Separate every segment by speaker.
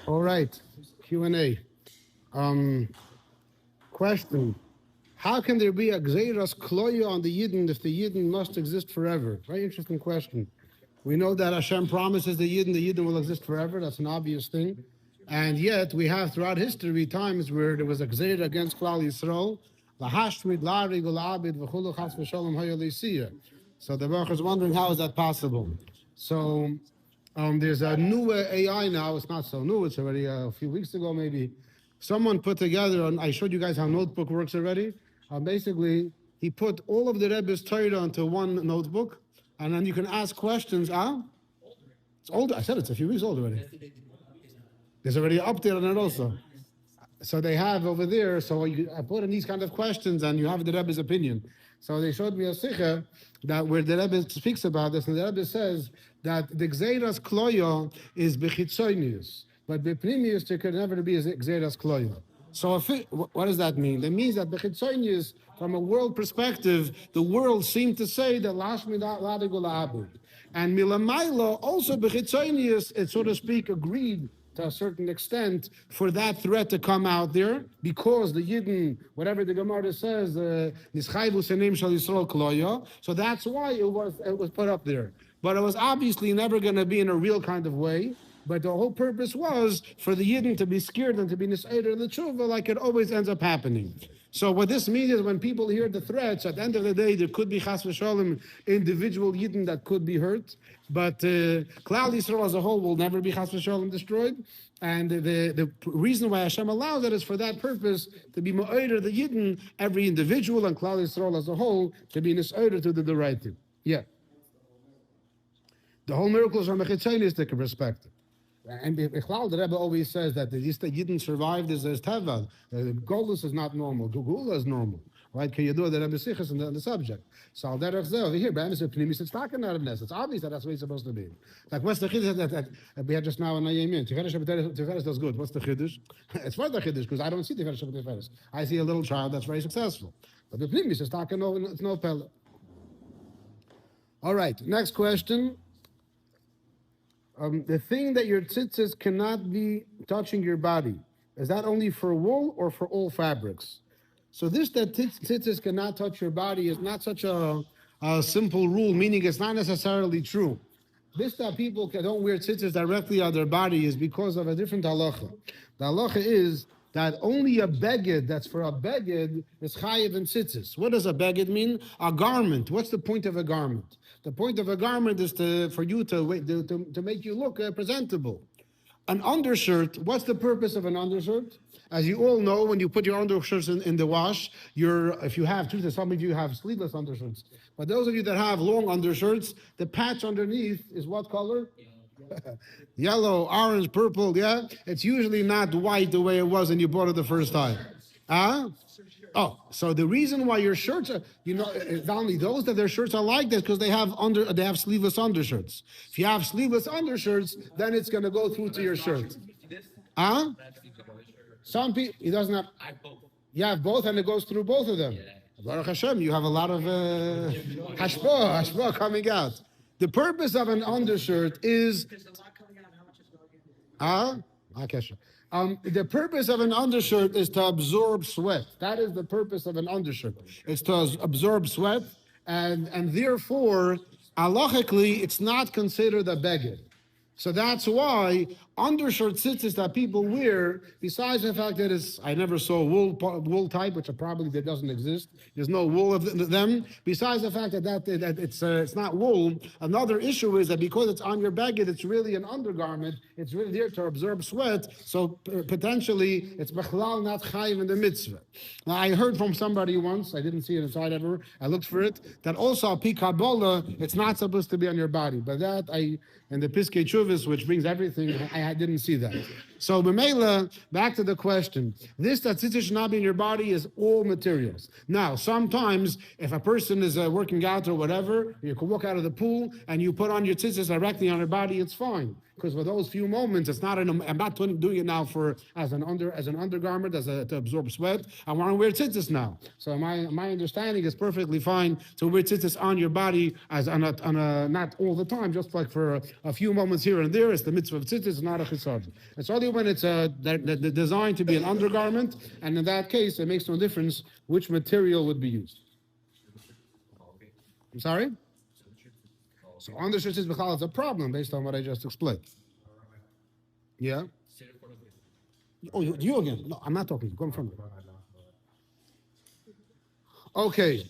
Speaker 1: All right, Q&A. Question. How can there be a gezaras kluyah on the yiddin if the yiddin must exist forever? Very interesting question. We know that Hashem promises the yiddin will exist forever. That's an obvious thing. And yet we have throughout history times where there was a gezerah against Klal Yisrael. So the Bercha is wondering, how is that possible? So there's a new AI now. It's not so new. It's already a few weeks ago maybe. Someone put together, and I showed you guys how Notebook works already. Basically, he put all of the rebbes Torah into one notebook, and then you can ask questions. It's older. I said it's a few weeks old already. There's already an update on it also. So they have over there, I put in these kind of questions, and you have the rebbe's opinion. So they showed me a sicha that where the rebbe speaks about this, and the rebbe says that the gezaras kluyah is bechitzonius, but bepnimius there could never be a gezaras kluyah. So what does that mean? That means that bechitzonius, from a world perspective, the world seemed to say that lashmidat ladigul abud, and milamaila also bechitzonius, it so to speak agreed to a certain extent for that threat to come out there, because the yiddin, whatever the Gemara says, nischayvu senim shal Yisrael kluyah. So that's why it was put up there. But it was obviously never going to be in a real kind of way. But the whole purpose was for the yiddin to be scared and to be nis'eder l'tshuva, like it always ends up happening. So what this means is when people hear the threats, at the end of the day, there could be chas v'sholem individual yiddin that could be hurt, but Klal Yisrael as a whole will never be chas v'sholem destroyed. And the reason why Hashem allows it is for that purpose, to be ma'oder the yiddin, every individual, and Klal Yisrael as a whole, to be nis'eder to the right thing. Yeah. The whole miracle is from a chitzonistic perspective. And the Rebbe always says that the Yiddin survived as teva. Golus is not normal. Gugula is normal. Right? Can you do the Rebbe sichas on the subject? So that over here, it's obvious that that's what it's supposed to be. Like, what's the chiddush that we had just now in Yemin? Tiferes does good. What's the chiddush? It's for the chiddush because I don't see Tiferes. I see a little child that's very successful. But the Pnimis is talking it's no pella. All right, next question. The thing that your tzitzis cannot be touching your body, is that only for wool or for all fabrics? So this that tzitzis cannot touch your body is not such a simple rule, meaning it's not necessarily true. This that people don't wear tzitzis directly on their body is because of a different halacha. The halacha is that only a beged that's for a beged is chayiv and tzitzis. What does a beged mean? A garment. What's the point of a garment? The point of a garment is for you to make you look presentable. An undershirt, what's the purpose of an undershirt? As you all know, when you put your undershirts in the wash, if you have, some of you have sleeveless undershirts. But those of you that have long undershirts, the patch underneath is what color? Yellow, orange, purple, yeah? It's usually not white the way it was when you bought it the first time. Oh, so the reason why your shirts are, it's only those that their shirts are like this because they have sleeveless undershirts. If you have sleeveless undershirts, then it's going to go through to your shirt. Some people, he doesn't have. You have both, and it goes through both of them. Baruch Hashem, you have a lot of hashpah coming out. The purpose of an undershirt is. The purpose of an undershirt is to absorb sweat. That is the purpose of an undershirt. It's to absorb sweat, and therefore, halachically, it's not considered a beged. So that's why undershirt tzitzis that people wear, besides the fact that I never saw wool type, which probably that doesn't exist. There's no wool of them. Besides the fact that it's not wool, another issue is that because it's on your beged, it's really an undergarment. It's really there to absorb sweat. So potentially, it's bechlal not chayiv in the mitzvah. Now I heard from somebody once, I didn't see it inside ever. I looked for it. That also pi Kabbalah, it's not supposed to be on your body. But that and the Psky which brings everything, I didn't see that. So, B'meila, back to the question. This that tzitzis should not be in your body is all materials. Now, sometimes, if a person is working out or whatever, you can walk out of the pool and you put on your tzitzis directly on your body, it's fine. Because for those few moments, it's not. I'm not doing it now as an undergarment, to absorb sweat. I want to wear tzitzis now. So my understanding is perfectly fine to wear tzitzis on your body not all the time, just like for a few moments here and there. It's the mitzvah of tzitzis, not not a chisaron. It's only when it's designed to be an undergarment, and in that case, it makes no difference which material would be used. I'm sorry? So undershirt is b'chal is a problem based on what I just explained. Yeah? Oh, you again? No, I'm not talking. Go in front of me. Okay.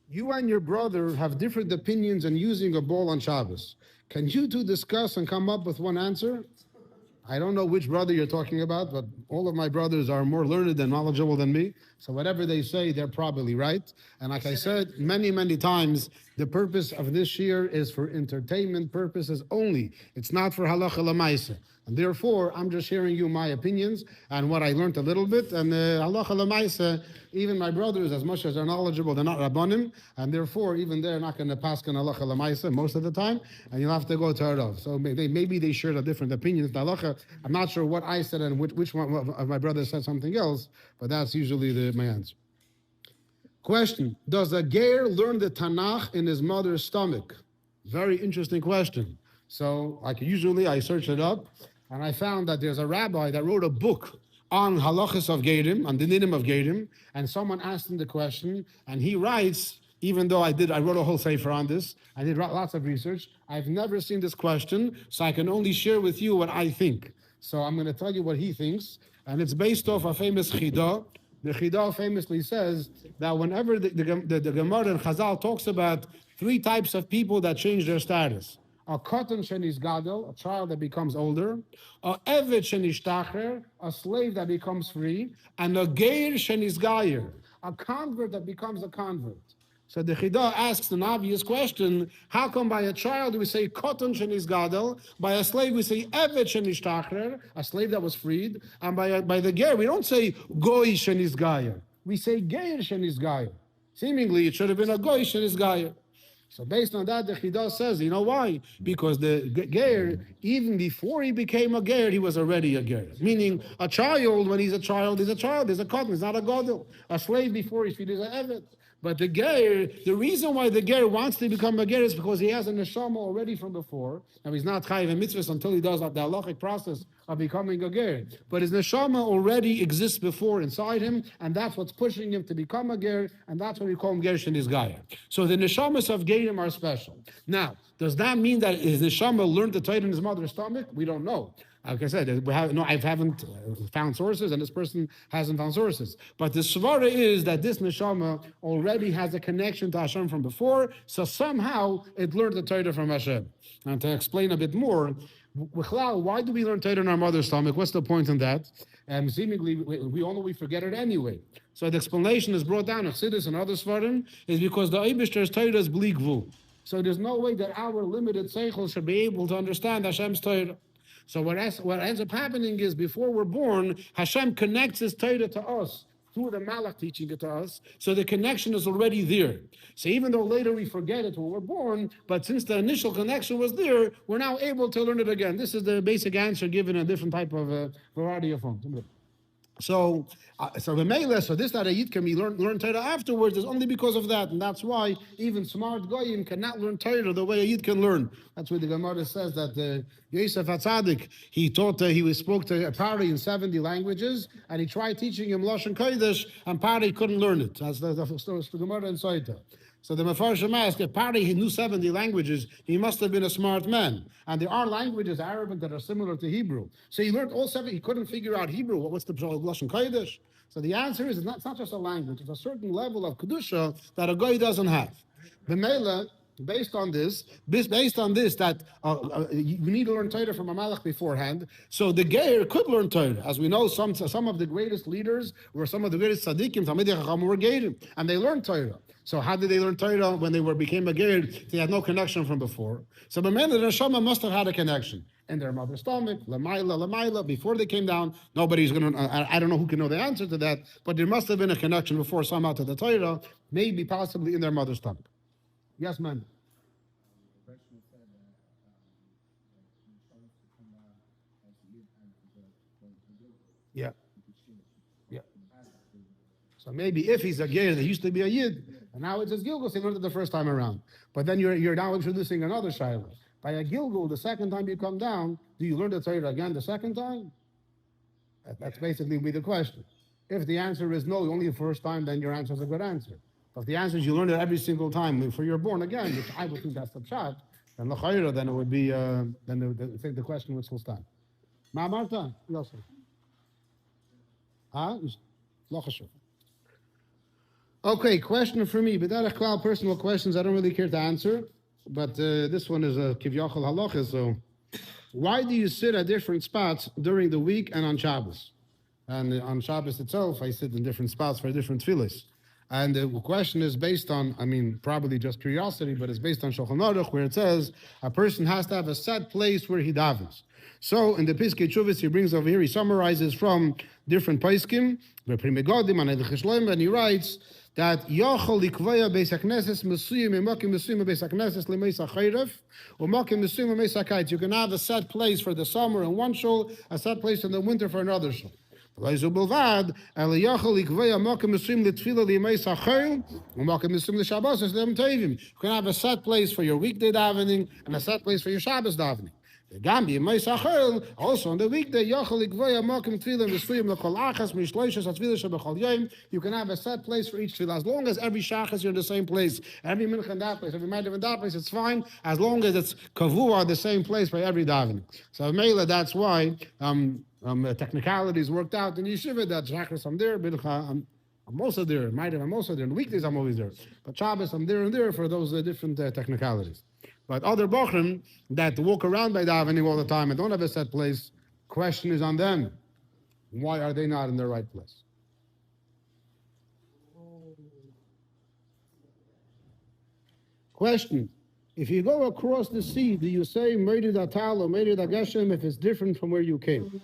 Speaker 1: You and your brother have different opinions on using a bowl on Shabbos. Can you two discuss and come up with one answer? I don't know which brother you're talking about, but all of my brothers are more learned and knowledgeable than me. So whatever they say, they're probably right. And like I said many, many times, the purpose of this year is for entertainment purposes only. It's not for halacha l'maisa. And therefore, I'm just sharing you my opinions and what I learned a little bit. And halacha l'maisa, even my brothers, as much as they're knowledgeable, they're not rabbanim. And therefore, even they're not going to pass on halacha l'maisa most of the time. And you'll have to go to Rav. So maybe they shared a different opinion. I'm not sure what I said and which one of my brothers said something else, but that's usually my answer. Question: does a ger learn the Tanakh in his mother's stomach? Very interesting question. So, like usually, I searched it up, and I found that there's a rabbi that wrote a book on halachas of gerim, on the dinim of gerim, and someone asked him the question, and he writes. Even though I wrote a whole sefer on this, I did lots of research. I've never seen this question, so I can only share with you what I think. So I'm going to tell you what he thinks, and it's based off a famous Hidah. The Hidah famously says that whenever the Gemara and Chazal talks about three types of people that change their status: a katan shenis gadol, a child that becomes older; a evet shenis tacher, a slave that becomes free; and a geir shenis gayer, a convert that becomes a convert. So the Hidah asks an obvious question: how come by a child we say katan shenis gadol, by a slave we say evet shenis tacher, a slave that was freed, and by the ger we don't say goy shenis gayer, we say geir shenis gayer. Seemingly it should have been a goy shenis gayer. So based on that, the Hidah says, you know why? Because the ger, even before he became a ger, he was already a ger. Meaning, a child, when he's a child, he's a katan, he's not a gadol. A slave before he's freed is an evet. But the ger, the reason why the ger wants to become a ger is because he has a neshama already from before. Now he's not chayiv and mitzvahs until he does the halachic process of becoming a ger. But his neshama already exists before inside him, and that's what's pushing him to become a ger, and that's what we call him ger shenis gaya. So the neshamas of gerim are special. Now, does that mean that his neshama learned the Torah in his mother's stomach? We don't know. Like I said, I haven't found sources, and this person hasn't found sources. But the svara is that this neshama already has a connection to Hashem from before, so somehow it learned the Torah from Hashem. And to explain a bit more, why do we learn Torah in our mother's stomach? What's the point in that? And seemingly, we all know we forget it anyway. So the explanation is brought down in Chassidus and other svarim is because the Eibishter's Torah is bli gvul. So there's no way that our limited seichel should be able to understand Hashem's Torah. So what ends up happening is before we're born, Hashem connects His Torah to us through the Malach teaching it to us. So the connection is already there. So even though later we forget it when we're born, but since the initial connection was there, we're now able to learn it again. This is the basic answer given in a different type of variety of forms. So the Mele, so this that a Yid can be learn Torah afterwards is only because of that, and that's why even smart goyim cannot learn Torah the way a Yid can learn. That's why the Gemara says that Yosef HaTzadik, he spoke to Pari in 70 languages, and he tried teaching him Lashon Kodesh, and Pari couldn't learn it. That's the Gemara in Soita. So the Mefarshim asked, if Pari he knew 70 languages, he must have been a smart man. And there are languages, Arabic, that are similar to Hebrew. So he learned all 7. He couldn't figure out Hebrew. What's the Lashon Kodesh? So the answer is, it's not just a language. It's a certain level of Kedusha that a guy doesn't have. The Mela, based on this, that you need to learn Torah from a Malach beforehand. So the Geir could learn Torah. As we know, some of the greatest leaders were some of the greatest tzaddikim, Talmidei Chacham were Geirim, and they learned Torah. So how did they learn Torah when they became a Geir? They had no connection from before. So the man, the Neshama must have had a connection in their mother's stomach, Lamaila, before they came down. Nobody's going to, I don't know who can know the answer to that, but there must have been a connection before somehow to the Torah, maybe possibly in their mother's stomach. Yes, ma'am. Yeah. Yeah. So maybe if he's a ger, there used to be a yid, And now it's Gilgul, so you learned it the first time around. But then you're now introducing another shayla. By a Gilgul, the second time you come down, do you learn the Torah again the second time? That's basically be the question. If the answer is no, only the first time, then your answer is a good answer. But if the answer is you learn it every single time for you're born again, which I would think that's the pshat, then it would be, I think the question would still stand. Ma Marta? Yes, sir. Okay, question for me. B'derech klal, personal questions I don't really care to answer, but this one is a kivyachol halacha. So, why do you sit at different spots during the week and on Shabbos? And on Shabbos itself, I sit in different spots for different tefillas. And the question is based on, probably just curiosity, but it's based on Shulchan Aruch, where it says a person has to have a set place where he davens. So in the psky tשובות he brings over here, he summarizes from different poskim, and he writes that yochol likvaya beis hakneses mesuyim imakim mesuyim beis hakneses lemeis hachayrev umakim mesuyim lemeis hakayt. You can have a set place for the summer in one shul, a set place in the winter for another shul. You can have a set place for your weekday davening and a set place for your Shabbos davening. Also on the weekday, you can have a set place for each tefillah. As long as every shachas you're in the same place, every mincha in that place, every mincha in that place, it's fine. As long as it's kavua, the same place for every davening. So Mela, that's why technicalities worked out in yeshiva that shachas I'm there, mincha I'm also there, mincha I'm also there. On the weekdays I'm always there, but Shabbos I'm there and there for those different technicalities. But other bochrim that walk around by davening all the time and don't have a set place, question is on them. Why are they not in the right place? Question. If you go across the sea, do you say Merid Atal or Merid Ageshem if it's different from where you came?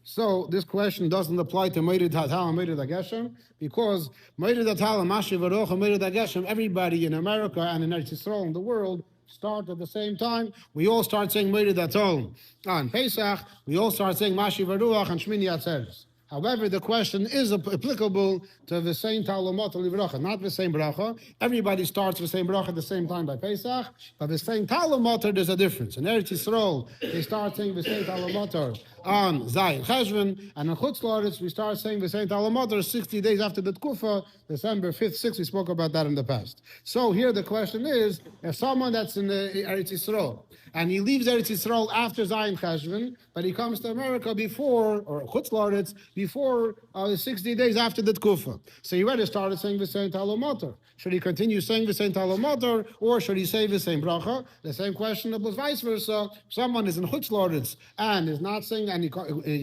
Speaker 1: So this question doesn't apply to Merid Atal and Merid Ageshem because Merid Atal and Mashiv Aroch and Merid Ageshem, everybody in America and in Eretz Yisrael in the world start at the same time. We all start saying Merid Atal on Pesach. We all start saying Mashiv Aruach and Shmini Atzeres. However, the question is applicable to the same Talomot Livracha, not the same bracha. Everybody starts the same bracha at the same time by Pesach, but the same Talomot, there's a difference. In Eretz Yisrael, they start saying the same Talomot on Zayin Cheshvan, and in Chutz La'aretz, we start saying the same Talomot 60 days after the Tkufa, December 5th, 6th. We spoke about that in the past. So here the question is, if someone that's in Eretz Yisrael, and he leaves Eretz Yisrael after Zayin Cheshvan, but he comes to America before, or Chutz La'aretz, before 60 days after the Tkufa. So he already started saying the same Talomot. Should he continue saying the same Talomot, or should he say the same bracha? The same question applies vice versa. Someone is in Chutz La'aretz and is not saying, and he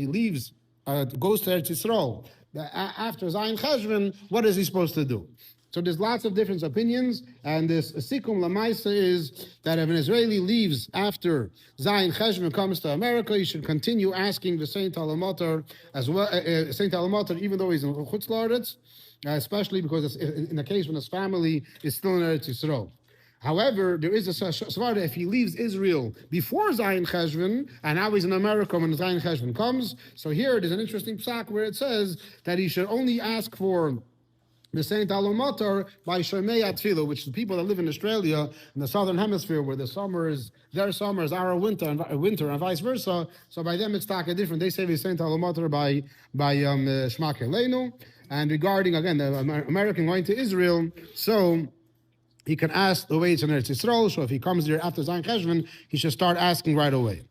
Speaker 1: leaves, goes to Eretz Yisrael after Zayin Cheshvan, what is he supposed to do? So there's lots of different opinions, and this sikum lamaisa is that if an Israeli leaves after Zayin Cheshvan comes to America, he should continue asking the Saint Talomot as well, Saint Talomot, even though he's in Chutz La'aretz, especially because it's in the case when his family is still in Eretz Yisrael. However, there is a svara if he leaves Israel before Zayin Cheshvan, and now he's in America when Zayin Cheshvan comes. So here there's an interesting psak where it says that he should only ask for the Saint Talomot by Shomei Atfilo, which the people that live in Australia in the southern hemisphere, where their summer is our winter, and vice versa. So by them it's taka different. They say the Saint Talomot by Shma Kelenu. And regarding again the American going to Israel, so he can ask the way it's in Eretz Yisrael. So if he comes there after Zayin Cheshvan, he should start asking right away.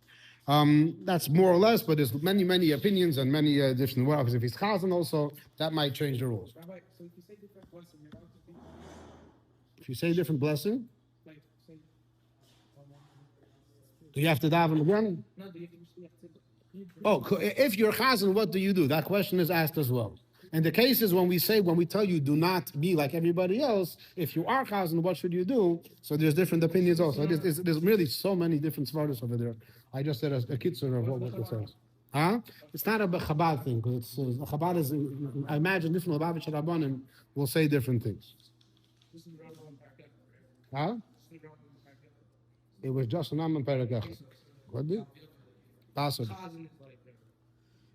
Speaker 1: That's more or less, but there's many opinions and many different ways. If he's chazan also, that might change the rules.
Speaker 2: Rabbi, so if you say different blessing, you're allowed to be...
Speaker 1: If you say different blessing,
Speaker 2: Like, say...
Speaker 1: do you have to daven again?
Speaker 2: No, do you have to...
Speaker 1: Oh, if you're chazan, what do you do? That question is asked as well. And the cases when we tell you do not be like everybody else, if you are chazan, what should you do? So there's different opinions also. There's really so many different svaras over there. I just said a kitzur of what it says. Huh? It's not a Chabad thing, because Chabad is, I imagine different Lubavitch Rabbanim will say different things. Huh? It was just an Amman Parakach. What did? Possible.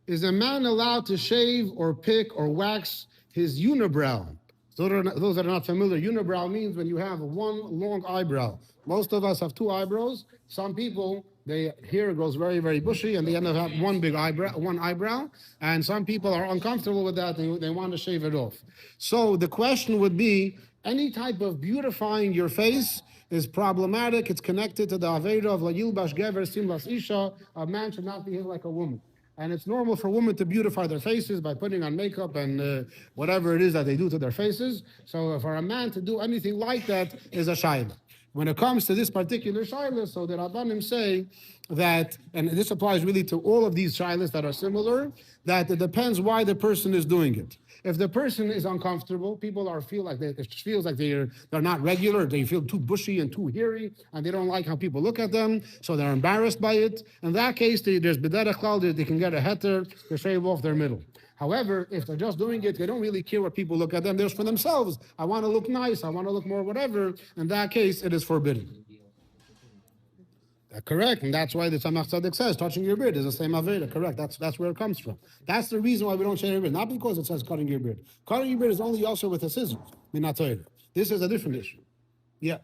Speaker 1: Is a man allowed to shave or pick or wax his unibrow Those that are not familiar, unibrow means when you have one long eyebrow. Most of us have two eyebrows. Some people, their hair grows very, very bushy, and they end up having one eyebrow. And some people are uncomfortable with that, and they want to shave it off. So the question would be, any type of beautifying your face is problematic. It's connected to the aveda of la yilbash gever simlas isha. A man should not behave like a woman. And it's normal for women to beautify their faces by putting on makeup and whatever it is that they do to their faces. So for a man to do anything like that is a shayla. When it comes to this particular shayla, so the Rabbanim say that, and this applies really to all of these shaylas that are similar, that it depends why the person is doing it. If the person is uncomfortable, people feels like they're not regular, they feel too bushy and too hairy, and they don't like how people look at them, so they're embarrassed by it. In that case, there's b'derech klal, they can get a heter to shave off their middle. However, if they're just doing it, they don't really care what people look at them. They're for themselves. I want to look nice. I want to look more whatever. In that case, it is forbidden. Correct, and that's why the Tzemach Tzedek says touching your beard is the same aveda. Correct, that's where it comes from. That's the reason why we don't shave your beard, not because it says cutting your beard. Cutting your beard is only also with a scissors. This is a different issue. Yeah.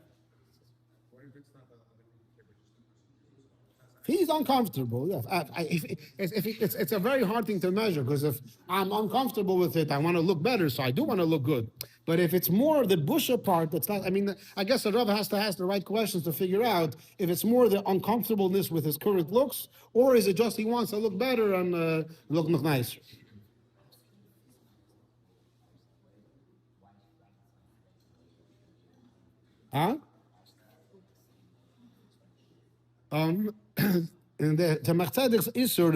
Speaker 1: If he's uncomfortable, yeah. It's a very hard thing to measure, because if I'm uncomfortable with it, I want to look better, so I do want to look good. But if it's more the busha part, that's not, I guess the rebbe has to ask the right questions to figure out if it's more the uncomfortableness with his current looks, or is it just he wants to look better and look nicer. Huh? In the Tzemach Tzedek's Isur,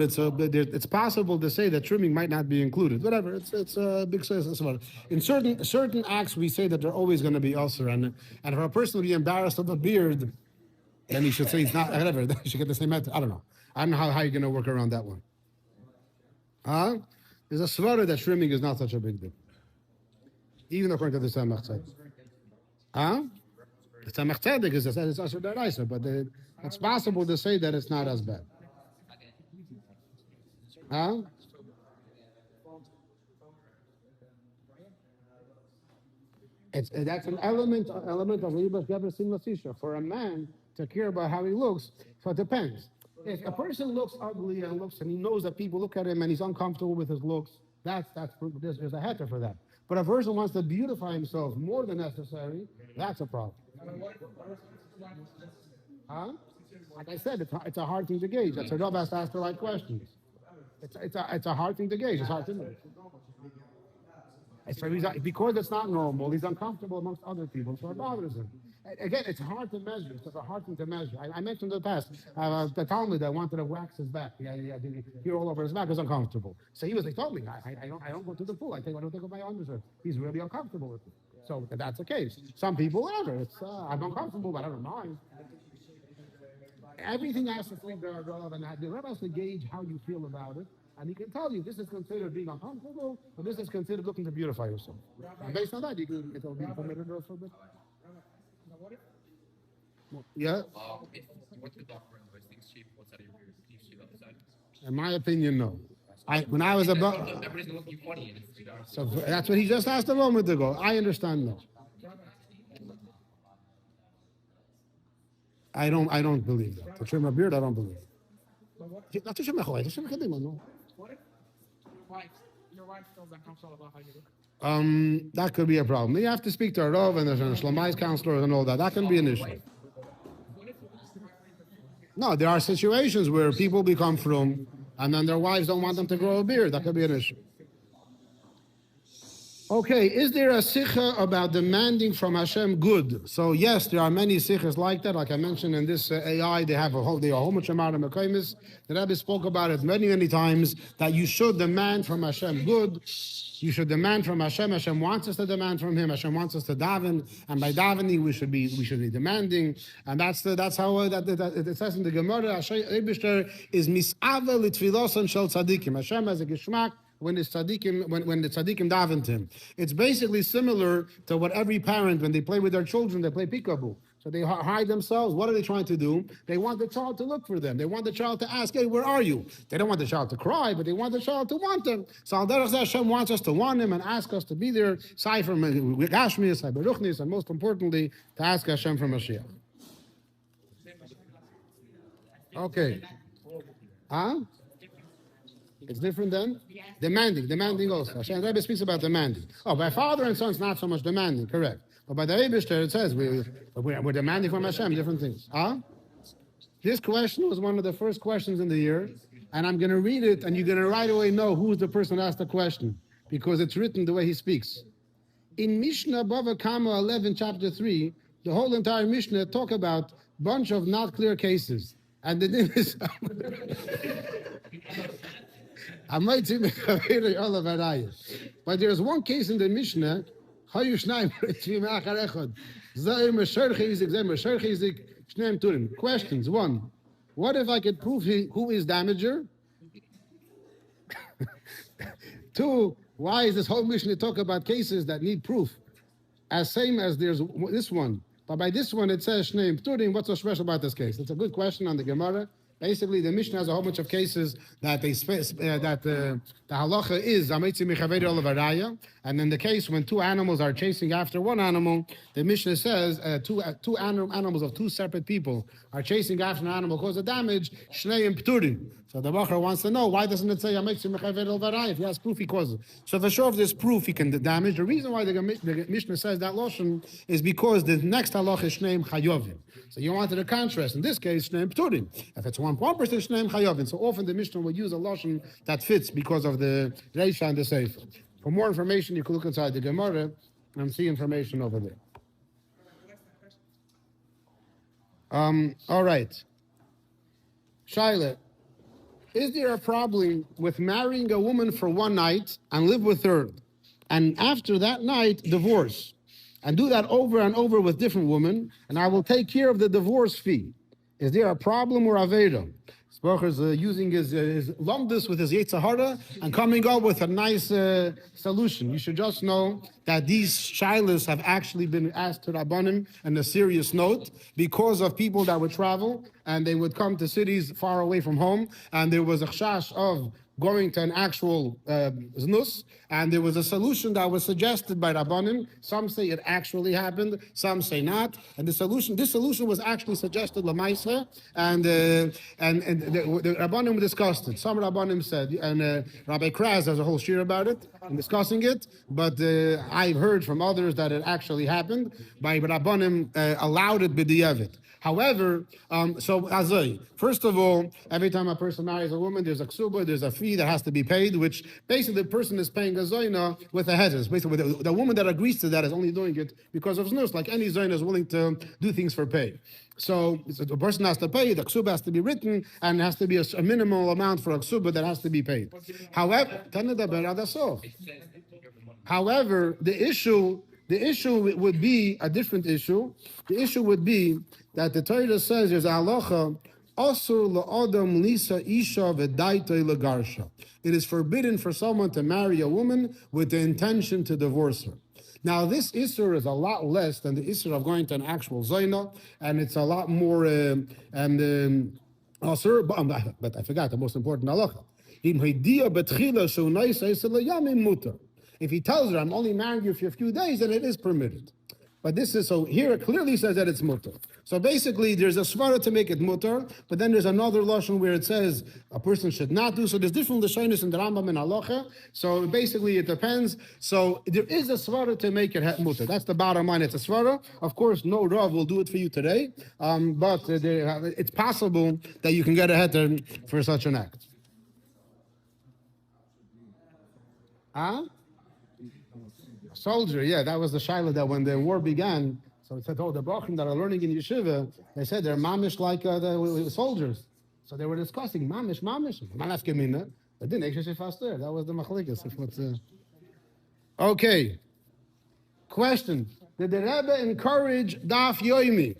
Speaker 1: it's possible to say that trimming might not be included. Whatever, it's a big size. In certain acts, we say that they're always going to be usur, and for a person to be embarrassed of a beard, then he should say it's not. Whatever, they should get the same method. I don't know how you're going to work around that one. Huh? There's a svara that trimming is not such a big deal, even according to the Tzemach Tzedek. Huh? The Tzemach Tzedek is it's usur deraisa, but it's possible to say that it's not as bad. Huh? That's an element of yiddin gever simlas isha. For a man to care about how he looks, so it depends. If a person looks ugly and he knows that people look at him and he's uncomfortable with his looks, there's a heter for that. But a person wants to beautify himself more than necessary, that's a problem. Huh? Like I said, it's a hard thing to gauge. That's a rebbe has to ask the right questions. It's a hard thing to gauge. It's hard to know. Because it's not normal, he's uncomfortable amongst other people, so it bothers him. Again, it's hard to measure. It's a hard thing to measure. I mentioned in the past, the Talmud that wanted to wax his back. Hair all over his back is uncomfortable. So he told me, I don't go to the pool. I don't take off my undershirt. He's really uncomfortable with it. So that's the case. Some people, whatever. I'm uncomfortable, but I don't mind. Everything has to think they're relevant. The rebbe has to gauge how you feel about it, and he can tell you this is considered being uncomfortable, or this is considered looking to beautify yourself. And based on that, it'll be permitted or forbidden. Yeah. In my opinion, no. When I was about, so that's what he just asked a moment ago. I understand no. I don't believe that. To trim a beard, I don't believe it.
Speaker 2: What if your wife feels uncomfortable about how you look?
Speaker 1: That could be a problem. You have to speak to a rav and there's a shlamais counselor and all that. That can be an issue. No, there are situations where people become frum and then their wives don't want them to grow a beard. That could be an issue. Okay, is there a sicha about demanding from Hashem good? So yes, there are many sichas like that. Like I mentioned in this AI, they are whole much amount of mekomis. The rebbe spoke about it many times that you should demand from Hashem good. You should demand from Hashem. Hashem wants us to demand from Him. Hashem wants us to daven, and by davening we should be demanding. And that's how it says in the Gemara. Hashem is mis'ave litfilosan shel tzadikim. Hashem has a geschmack when the tzaddikim daven to him. It's basically similar to what every parent, when they play with their children, they play peekaboo. So they hide themselves. What are they trying to do? They want the child to look for them. They want the child to ask, hey, where are you? They don't want the child to cry, but they want the child to want them. So Hashem wants us to want him and ask us to be there, and most importantly, to ask Hashem for Mashiach. Okay. Huh? It's different than demanding also. Hashem Rebbe speaks about demanding. Oh, by father and son, it's not so much demanding, correct. But by the Eibishter, it says we're demanding from Hashem different things. Huh? This question was one of the first questions in the year, and I'm going to read it, and you're going to right away know who's the person that asked the question, because it's written the way he speaks. In Mishnah Bava Kama 11, chapter 3, the whole entire Mishnah talk about bunch of not clear cases. And the thing is, but there's one case in the Mishnah. Questions. 1. What if I could prove who is damager? 2. Why is this whole Mishnah talk about cases that need proof? As same as there's this one. But by this one it says Shnei Pturim. What's so special about this case? It's a good question on the Gemara. Basically, the Mishnah has a whole bunch of cases that the halacha is and in the case when two animals are chasing after one animal, the Mishnah says two animals of two separate people are chasing after an animal cause of damage. Shnei Pturim. So the Bacher wants to know, why doesn't it say if he has proof he causes? So for sure if there's proof he can damage. The reason why the Mishnah says that loshon is because the next halacha is Shnei chayuv. So you wanted a contrast. In this case, Shnei Pturim. If it's one person, Shnei chayuv. So often the Mishnah will use a loshon that fits because of the reisha and the sefer. For more information, you can look inside the Gemara and see information over there. All right. Shaila, is there a problem with marrying a woman for one night and live with her, and after that night, divorce, and do that over and over with different women, and I will take care of the divorce fee? Is there a problem or aveda? Baruch is using his lumdus with his Yetzirah and coming up with a nice solution. You should just know that these shilas have actually been asked to Rabbanim on a serious note because of people that would travel and they would come to cities far away from home, and there was a chash of going to an actual znus, and there was a solution that was suggested by Rabbanim. Some say it actually happened, some say not. And this solution was actually suggested lamaisa, and the Rabbanim discussed it. Some Rabbanim said, and Rabbi Kraz has a whole shir about it and discussing it. But I've heard from others that it actually happened. By Rabbanim allowed it b'diavad. However, first of all, every time a person marries a woman, there's a ksuba, there's a fee that has to be paid, which basically the person is paying a zoyna with a hedges. Basically, the woman that agrees to that is only doing it because of znus, like any zoyna is willing to do things for pay. So the person has to pay, the ksuba has to be written, and it has to be a minimal amount for a ksuba that has to be paid. However, the issue would be a different issue. The issue would be that the Torah says there's a halacha, asur la'adam lisa isha v'daitay lagarsha. It is forbidden for someone to marry a woman with the intention to divorce her. Now, this isur is a lot less than the isur of going to an actual zayna, and it's a lot more asur, but I forgot the most important halacha. If he tells her, I'm only marrying you for a few days, then it is permitted. But this is, so here it clearly says that it's mutter. So basically, there's a svara to make it mutter, but then there's another lashon where it says a person should not do. So there's different lashonis in the Rambam and halacha. So basically, it depends. So there is a svara to make it mutter. That's the bottom line. It's a svara. Of course, no rav will do it for you today, but it's possible that you can get a heter for such an act. Soldier, yeah, that was the shaila that when the war began, so it said, the brachim that are learning in yeshiva, they said they're mamish like the soldiers. So they were discussing mamish. They didn't actually say faster. That was the machlikas. Okay. Question: did the rebbe encourage daf yomi?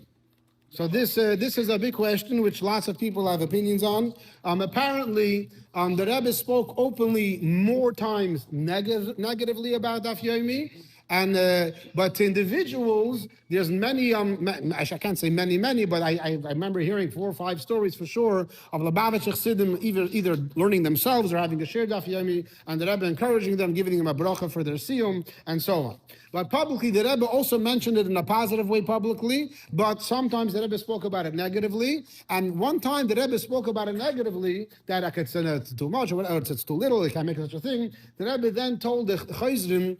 Speaker 1: So this is a big question which lots of people have opinions on. Apparently, the rebbe spoke openly more times negatively about daf yomi, And but to individuals, there's many. I can't say many, but I remember hearing 4 or 5 stories for sure of Lubavitcher Chassidim either learning themselves or having a shared daf yomi, and the Rebbe encouraging them, giving them a bracha for their siyum, and so on. But publicly, the Rebbe also mentioned it in a positive way publicly, but sometimes the Rebbe spoke about it negatively. And one time the Rebbe spoke about it negatively, that it's too much or it's too little, they can't make such a thing. The Rebbe then told the chayzrim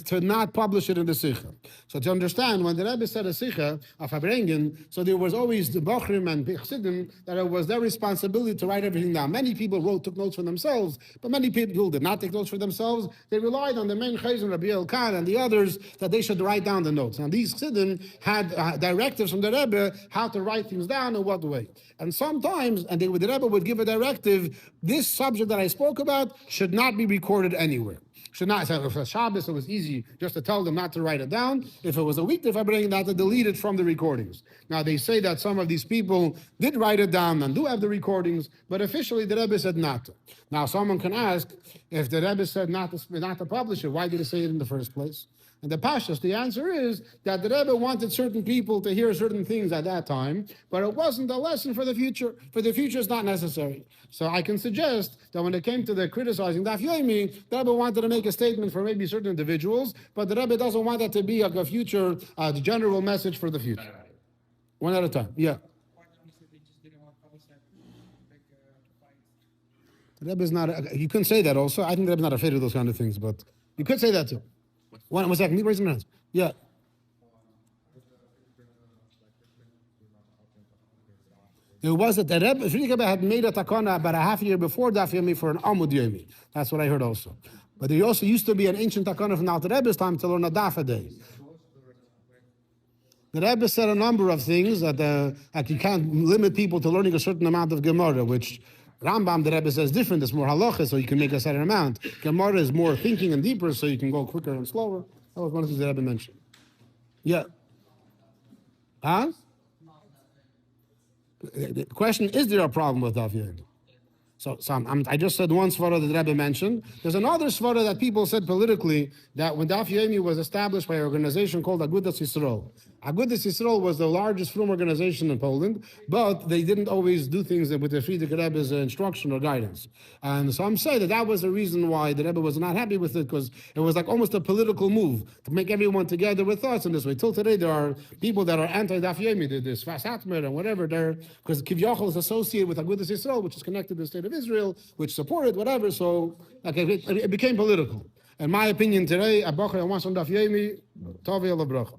Speaker 1: to not publish it in the sicha. So to understand, when the Rebbe said a sicha of Habrengen, so there was always the Bachrim and Chassidim that it was their responsibility to write everything down. Many people took notes for themselves, but many people did not take notes for themselves. They relied on the main chayzrim, Rabbi Elkan, and the others, that they should write down the notes. Now these Chassidim had directives from the Rebbe how to write things down in what way. And sometimes, the Rebbe would give a directive, this subject that I spoke about should not be recorded anywhere. Should not. So if it's Shabbos, it was easy just to tell them not to write it down. If it was a weekday, if I bring that, to delete it from the recordings. Now they say that some of these people did write it down and do have the recordings, but officially the Rebbe said not to. Now someone can ask, if the Rebbe said not to publish it, why did he say it in the first place? And the Pashas, the answer is that the Rebbe wanted certain people to hear certain things at that time, but it wasn't a lesson for the future. For the future, it's not necessary. So I can suggest that when it came to the criticizing daf yomi, the Rebbe wanted to make a statement for maybe certain individuals, but the Rebbe doesn't want that to be like a future, general message for the future. One at a time. Yeah. The Rebbe is not. You couldn't say that also. I think the Rebbe is not afraid of those kind of things, but you could say that too. One second, raise your hands. Yeah. There was the Rebbe had made a takana about a half a year before daf yomi for an amud yomi. That's what I heard also. But there also used to be an ancient takana from the Rebbe's time to learn a daf a day. The Rebbe said a number of things that you can't limit people to learning a certain amount of Gemara, which Rambam, the Rebbe says, different. It's more halacha, so you can make a certain amount. Gemara is more thinking and deeper, so you can go quicker and slower. That was one of the things the Rebbe mentioned. Yeah. Huh? The question, is there a problem with daf yomi? So I just said one svara that the Rebbe mentioned. There's another svara that people said politically, that when daf yomi was established by an organization called Agudas Yisrael. Agudas Yisrael was the largest frum organization in Poland, but they didn't always do things with the Friedrich Rebbe's instruction or guidance. And some say that was the reason why the Rebbe was not happy with it, because it was like almost a political move to make everyone together with thoughts in this way. Till today, there are people that are anti-daf yomi, this Fasatmer and whatever, because Kivyachol is associated with Agudas Yisrael, which is connected to the state of Israel, which supported whatever, so it became political. In my opinion today, a bacher wants on daf yomi, Tavi ala bracha.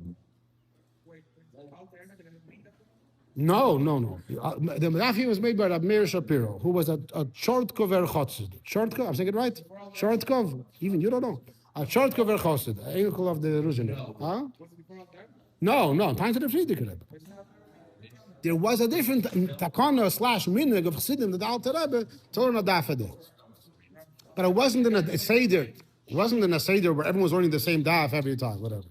Speaker 1: No. The daf yomi was made by Rabbi Meir Shapiro, who was a Shortkover Chotsid. Shortkov, I'm saying it right? Shortkov? Even you don't know. A Shortkover Chotsid, an uncle of the Ruzhiner. Huh? No, time to the Friedrich Rebbe. There was a different takana / minhag of Chassidim that the Alter Rebbe told on a daf a day. But it wasn't in a seder. It wasn't in a seder where everyone was learning the same daf every time, whatever.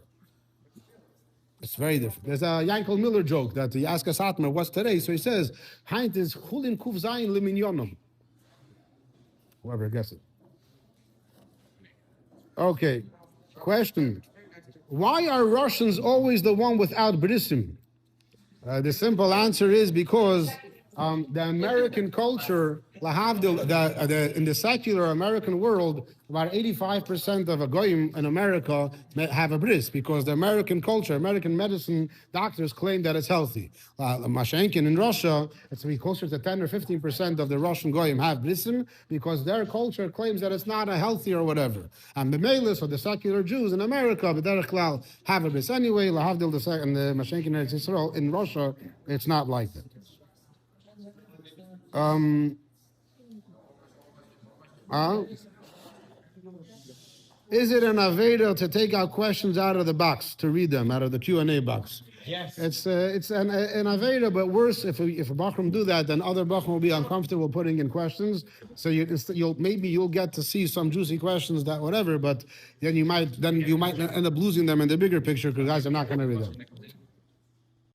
Speaker 1: It's very different. There's a Yankel Miller joke that he asked a Satmar, what's today? So he says, Heint is Chulin Kuf Zayin Liminyonom. Whoever gets it. Okay. Question. Why are Russians always the one without brisim? The simple answer is because the American culture, in the secular American world, about 85% of a goyim in America have a bris, because the American culture, American medicine doctors claim that it's healthy. Mashenkin in Russia, it's to be closer to 10 or 15% of the Russian goyim have brisim, because their culture claims that it's not a healthy or whatever. And the Melis, or the secular Jews in America, B'derech Klal, have a bris anyway. Lahavdil and the Mashenkin Israel in Russia, it's not like that. Is it an aveda to take out questions out of the box, to read them out of the Q&A box?
Speaker 2: Yes.
Speaker 1: It's an aveda, but worse, if a bachram do that, then other bachram will be uncomfortable putting in questions. So you'll get to see some juicy questions that whatever, but then you might end up losing them in the bigger picture because guys are not going to read them.